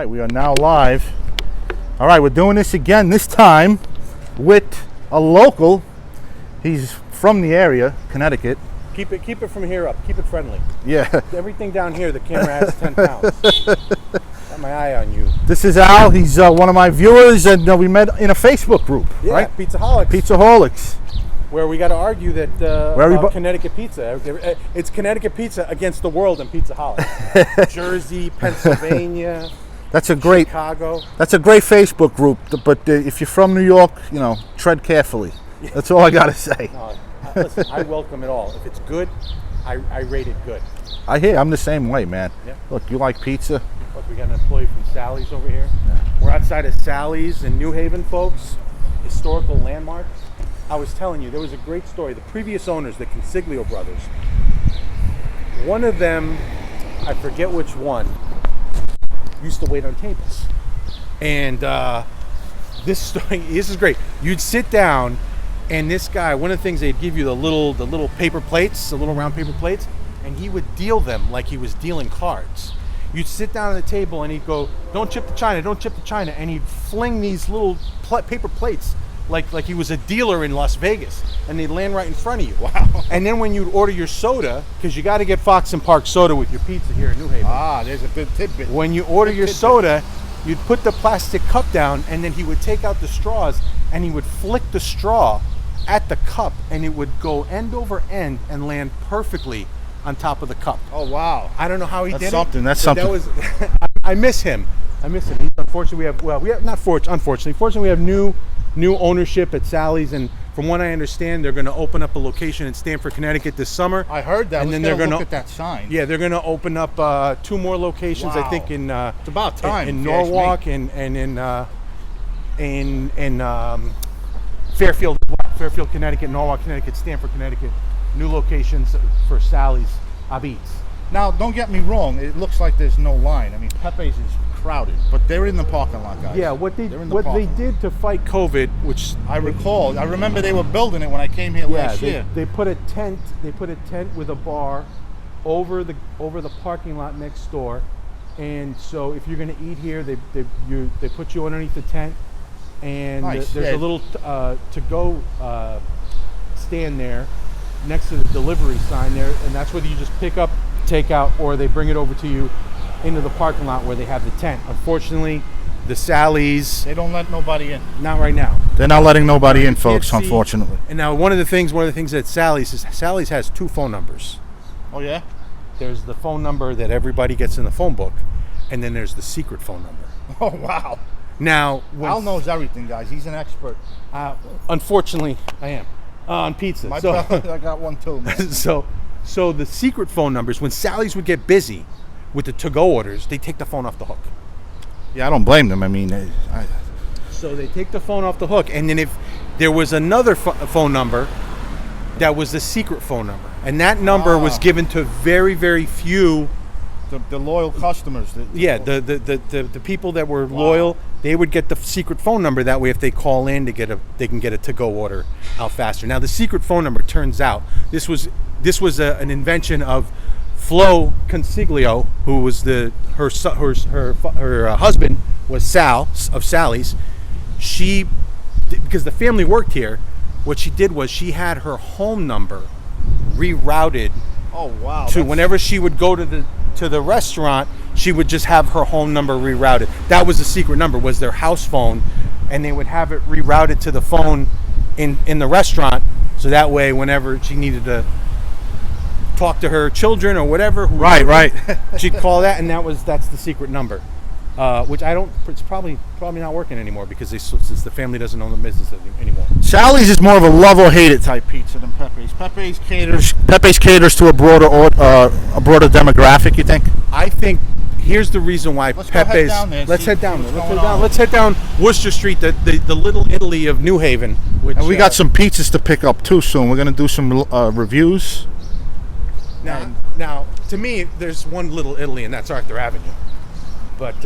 right, we are now live. All right, we're doing this again, this time with a local. He's from the area, Connecticut. Keep it from here up. Keep it friendly. Yeah. Everything down here, the camera has 10 pounds. Got my eye on you. This is Al. He's one of my viewers, and we met in a Facebook group, Yeah, right? Pizzaholics. Pizzaholics. Where we got to argue that about Connecticut pizza. It's Connecticut pizza against the world in Pizzaholics. Jersey, Pennsylvania. That's a great Chicago. That's a great Facebook group. But if you're from New York, tread carefully. That's all I gotta say. No, listen, I welcome it all. If it's good, I rate it good. I hear. I'm the same way, man. Yeah. Look, you like pizza? Look, we got an employee from Sally's over here. Yeah. We're outside of Sally's in New Haven, folks. Historical landmark. I was telling you, there was a great story. The previous owners, the Consiglio brothers, one of them, I forget which one, used to wait on tables. And this is great. You'd sit down, and this guy, one of the things, they'd give you the little paper plates, the little round paper plates, and he would deal them like he was dealing cards. You'd sit down at the table, and he'd go, "Don't chip the china, don't chip the china," and he'd fling these little paper plates like he was a dealer in Las Vegas, and they'd land right in front of you. Wow. And then when you'd order your soda, because you got to get Fox and Park soda with your pizza here in New Haven. Ah, there's a good tidbit. When you order your soda, you'd put the plastic cup down, and then he would take out the straws, and he would flick the straw at the cup, and it would go end over end and land perfectly on top of the cup. Oh, wow. I don't know how he did something. it. That's something. That was, I miss him. He's, unfortunately, fortunately, we have new ownership at Sally's, and from what I understand, they're going to open up a location in Stamford, Connecticut this summer. I heard that. And then they're going to look at that sign. Yeah, they're going to open up 2 more locations. Wow. I think in it's about time. in Norwalk and in Fairfield, Connecticut, Norwalk, Connecticut, Stamford, Connecticut. New locations for Sally's, Apizza. Now, don't get me wrong. It looks like there's no line. I mean, Pepe's is crowded, but they're in the parking lot, guys. Yeah, what they did to fight COVID, which I recall. I remember they were building it when I came here last year. They put a tent. They put a tent with a bar over the parking lot next door, and so if you're going to eat here, they put you underneath the tent, and nice. There's a little to-go stand there next to the delivery sign there, and that's whether you just pick up, take out, or they bring it over to you into the parking lot where they have the tent. Unfortunately, the Sally's, they don't let nobody in. Not right now. They're not letting nobody in, folks, unfortunately. And now one of the things at Sally's is Sally's has 2 phone numbers. Oh, yeah? There's the phone number that everybody gets in the phone book, and then there's the secret phone number. Oh, wow. Now, Al knows everything, guys. He's an expert. Unfortunately, I am on pizza. I got one too, man. So the secret phone numbers, when Sally's would get busy with the to-go orders, they take the phone off the hook. Yeah, I don't blame them. I mean, so they take the phone off the hook, and then if there was another phone number, that was the secret phone number, and that number was given to very, very few. The loyal customers. The people that were loyal, they would get the secret phone number. That way, if they call in, they can get a to-go order out faster. Now, the secret phone number, turns out this was an invention of Flo Consiglio, who was her husband was Sal of Sally's. She, because the family worked here, what she did was she had her home number rerouted. Oh, wow! To whenever she would go to the restaurant, she would just have her home number rerouted. That was the secret number, was their house phone, and they would have it rerouted to the phone in the restaurant, so that way whenever she needed to talk to her children or whatever, right, she'd call that, and that's the secret number, which it's probably not working anymore because since the family doesn't own the business anymore. Sally's is more of a love or hate it type pizza than Pepe's. Pepe's caters to a broader demographic. You think? I think here's the reason why Pepe's. Let's head down there. Let's head down Wooster Street, the little Italy of New Haven. And we got some pizzas to pick up too soon. We're gonna do some reviews. Now, to me, there's one little Italy, and that's Arthur Avenue. But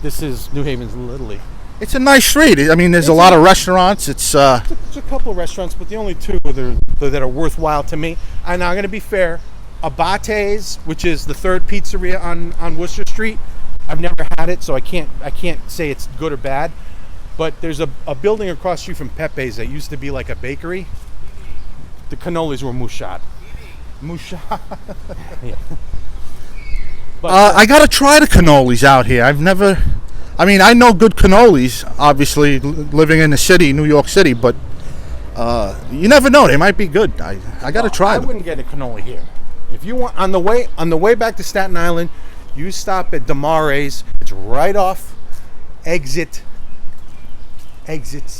this is New Haven's Little Italy. It's a nice street. I mean, there's a lot of restaurants. It's a couple of restaurants, but the only 2 that are worthwhile to me. And I'm going to be fair. Abate's, which is the 3rd pizzeria on Wooster Street, I've never had it, so I can't say it's good or bad. But there's a building across the street from Pepe's that used to be like a bakery. The cannolis were mouchad. Mouchad. Yeah. But I gotta try the cannolis out here. I've never. I mean, I know good cannolis, obviously, living in the city, New York City, but you never know. They might be good. I gotta try I them. wouldn't get a cannoli here. If you want, on the way back to Staten Island, you stop at Damare's. It's right off exits.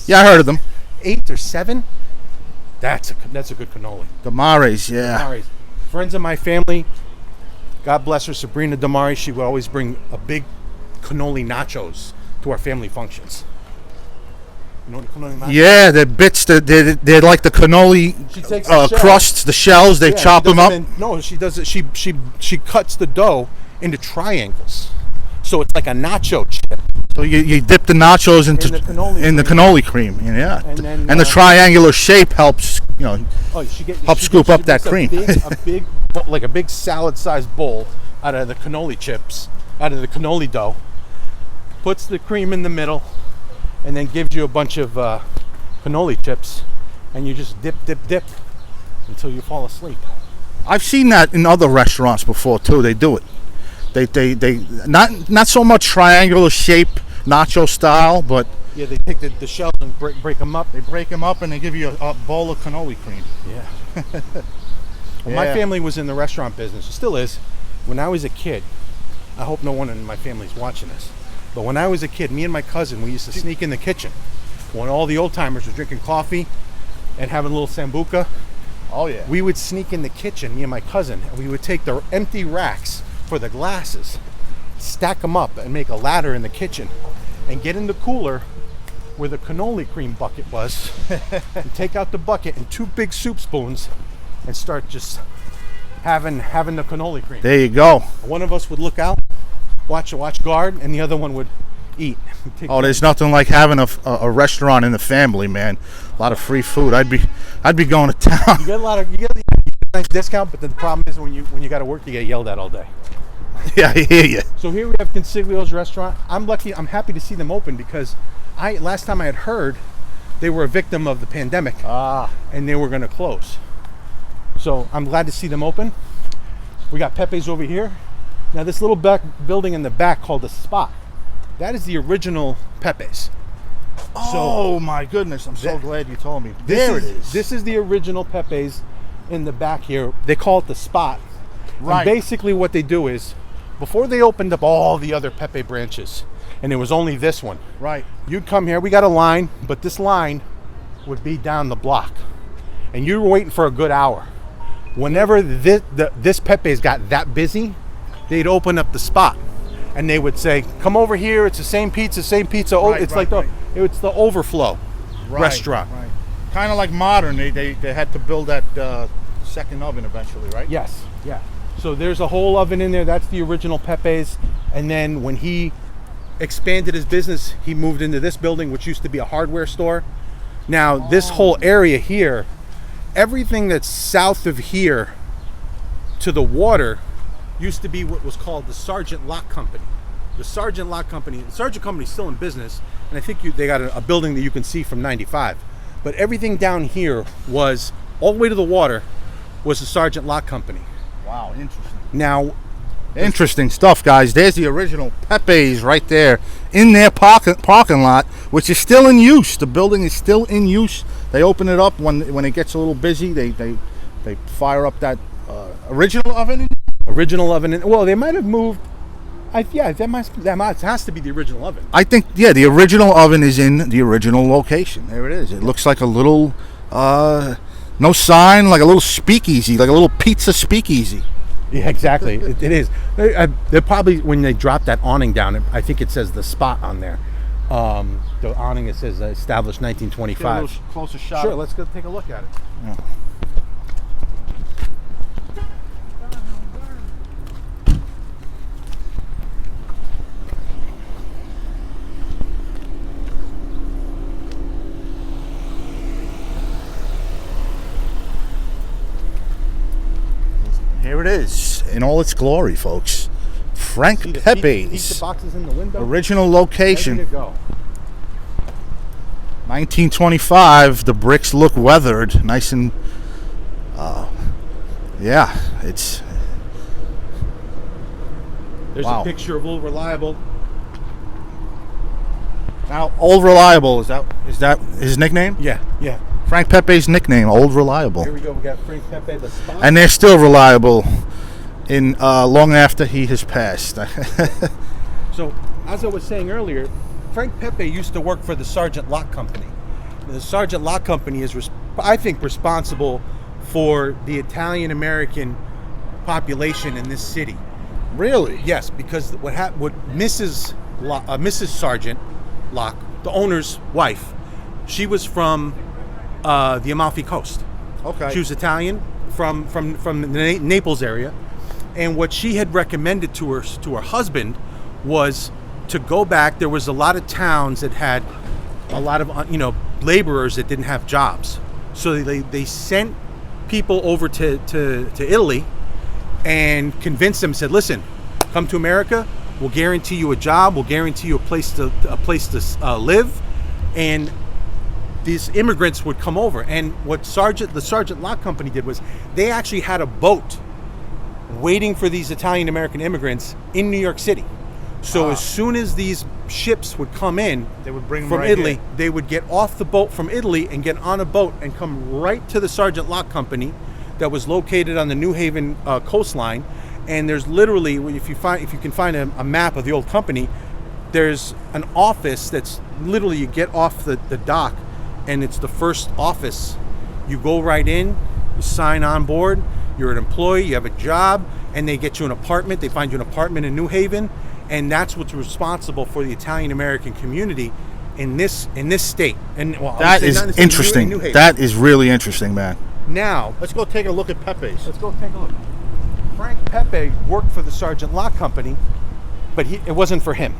Yeah, I heard of them. 8 or 7. That's a good cannoli. Damare's, yeah. Damare's. Friends of my family, God bless her, Sabrina Damari, she would always bring a big cannoli nachos to our family functions. You know what a cannoli nacho? Yeah, they're bits. They're like the cannoli She takes the shell. crusts, the shells. They Yeah, chop she them does up. no, she does it. She cuts the dough into triangles, so it's like a nacho chip. So you dip the nachos into In the cannoli in the cream. cannoli cream. Yeah, And then, the triangular shape helps. Oh, Help scoop up that cream. Like a big salad-sized bowl out of the cannoli chips, out of the cannoli dough. Puts the cream in the middle, and then gives you a bunch of cannoli chips, and you just dip until you fall asleep. I've seen that in other restaurants before too. They do it. They not so much triangular shape nacho style, but Yeah, they take the shells and break them up. they break them up and they give you a bowl of cannoli cream. Yeah. Well, my Yeah. family was in the restaurant business. It still is. When I was a kid, I hope no one in my family is watching this, but when I was a kid, me and my cousin, we used to sneak in the kitchen when all the old timers were drinking coffee and having a little sambuca. Oh yeah. We would sneak in the kitchen, me and my cousin, and we would take the empty racks for the glasses, stack them up, and make a ladder in the kitchen, and get in the cooler where the cannoli cream bucket was, and take out the bucket and 2 big soup spoons, and start just having the cannoli cream. There you go. One of us would look out, watch guard, and the other one would eat. Oh, there's nothing like having a restaurant in the family, man. A lot of free food. I'd be going to town. You get a nice discount, but the problem is when you got to work, you get yelled at all day. Yeah, I hear you. So here we have Consiglio's restaurant. I'm happy to see them open because last time I had heard they were a victim of the pandemic and they were going to close. So I'm glad to see them open. We got Pepe's over here. Now this little back building in the back called the Spot, that is the original Pepe's. Oh my goodness! I'm so glad you told me. There it is. This is the original Pepe's in the back here. They call it the Spot. Right. And basically what they do is, before they opened up all the other Pepe branches, and it was only this one, Right. you'd come here, we got a line, but this line would be down the block. And you were waiting for a good hour. Whenever this Pepe's got that busy, they'd open up the Spot. And they would say, come over here, it's the same pizza. Oh, Right, it's right, like right. it's the overflow restaurant. Right. Kind of like modern. They had to build that second oven eventually, right? Yes, yeah. So there's a whole oven in there. That's the original Pepe's. And then when he expanded his business, he moved into this building, which used to be a hardware store. Now, this whole area here, everything that's south of here to the water used to be what was called the Sargent Lock Company. The Sargent Lock Company, the Sargent Company's still in business, and I think they got a building that you can see from 95. But everything down here was, all the way to the water, was the Sargent Lock Company. Wow, interesting. Now, Interesting stuff, guys. There's the original Pepe's right there in their parking lot, which is still in use. The building is still in use. They open it up when it gets a little busy. They fire up that original oven. original oven, well, they might have moved. That has to be the original oven. I think, yeah, the original oven is in the original location. There it is. It looks like a little, no sign, like a little speakeasy, like a little pizza speakeasy. Yeah, exactly. it is. They're probably, when they drop that awning down, I think it says the Spot on there. The awning, it says established 1925. Get a little closer shot. Sure, let's go take a look at it. Yeah. Here it is in all its glory, folks. Frank See the Pepe's. pizza boxes in the window. Original location. Ready to go. 1925. The bricks look weathered, nice and. Yeah, it's. There's Wow. a picture of Old Reliable. Now, Old Reliable, is that his nickname? Yeah, yeah. Frank Pepe's nickname, Old Reliable. Here we go. We got Frank Pepe, the spot. And they're still reliable in long after he has passed. So, as I was saying earlier, Frank Pepe used to work for the Sargent Lock Company. The Sargent Lock Company is, I think, responsible for the Italian-American population in this city. Really? Yes, because what Mrs. Sargent Locke, the owner's wife, she was from the Amalfi Coast. Okay. She was Italian from the Naples area, and what she had recommended to her husband was to go back. There was a lot of towns that had a lot of laborers that didn't have jobs, so they sent people over to Italy and convinced them. Said, listen, come to America. We'll guarantee you a job. We'll guarantee you a place to live, and these immigrants would come over. And what the Sargent Lock Company did was they actually had a boat waiting for these Italian American immigrants in New York City. So as soon as these ships would come in, They would bring them from right Italy, here. they would get off the boat from Italy and get on a boat and come right to the Sargent Lock Company that was located on the New Haven coastline. And there's literally, if you can find a map of the old company, there's an office that's literally, you get off the dock and it's the first office. You go right in, you sign on board, you're an employee, you have a job, and they get you an apartment. They find you an apartment in New Haven, and that's what's responsible for the Italian American community in this state. And well, That is interesting. New Haven. That is really interesting, man. Now, Let's go take a look at Pepe's. let's go take a look. Frank Pepe worked for the Sargent Lock Company, but it wasn't for him.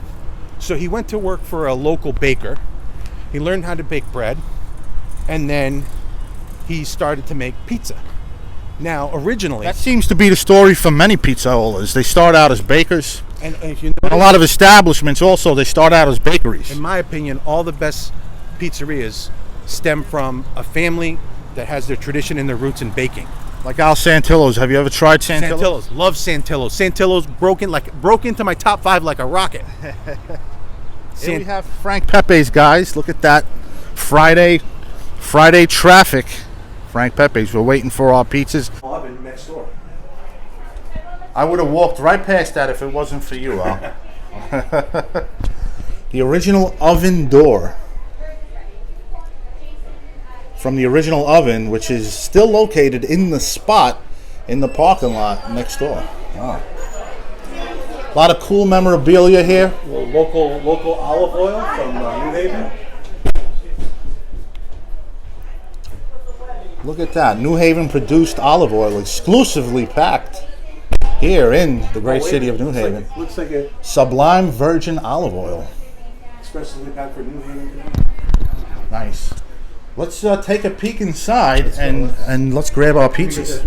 So he went to work for a local baker. He learned how to bake bread, and then he started to make pizza. Now, originally, That seems to be the story for many pizzaiolas. They start out as bakers. and if you And a know, lot of establishments also, they start out as bakeries. in my opinion, all the best pizzerias stem from a family that has their tradition and their roots in baking. Like Al Santillo's. Have you ever tried Santillo's? Santillo's, love Santillo's. Santillo's broke into my top 5 like a rocket. Here we have Frank Pepe's, guys. Look at that Friday traffic. Frank Pepe's. We're waiting for our pizzas. Oven next door. I would have walked right past that if it wasn't for you, Al. The original oven door. From the original oven, which is still located in the spot in the parking lot next door. Wow. A lot of cool memorabilia here. Local olive oil from New Haven. Look at that. New Haven produced olive oil exclusively packed here in the great city of New Haven. Looks like a Sublime virgin olive oil. expressively packed for New Haven. Nice. Let's take a peek inside and let's grab our pizzas.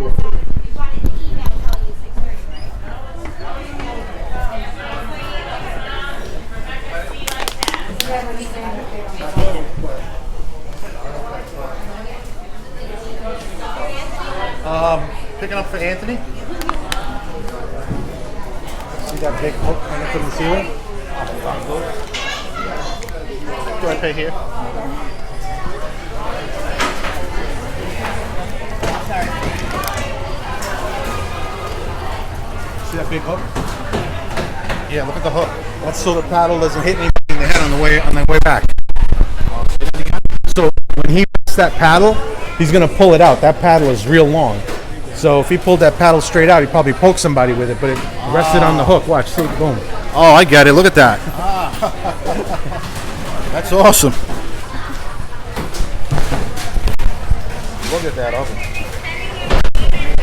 Picking up for Anthony. See that big hook hanging from the ceiling? Do I pay here? See that big hook? Yeah, look at the hook. That's so the paddle doesn't hit anybody in the head on the way back. So when he puts that paddle, he's gonna pull it out. That paddle is real long. So if he pulled that paddle straight out, he'd probably poke somebody with it, but it rested on the hook. Watch, see, boom. Oh, I get it. Look at that. That's awesome. Look at that oven.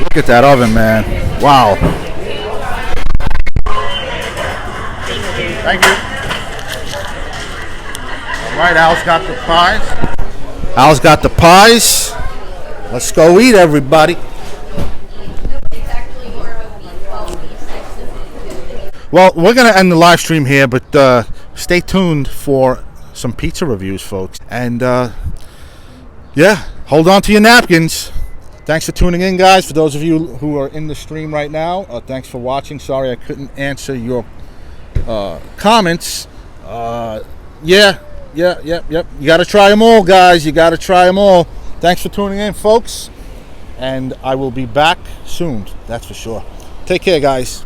Look at that oven, man. Wow. Thank you. All right, Al's got the pies. Al's got the pies. Let's go eat, everybody. Well, we're going to end the live stream here, but stay tuned for some pizza reviews, folks. And yeah, hold on to your napkins. Thanks for tuning in, guys. For those of you who are in the stream right now, thanks for watching. Sorry I couldn't answer your comments. Yep. You got to try them all, guys. You got to try them all. Thanks for tuning in, folks. And I will be back soon. That's for sure. Take care, guys.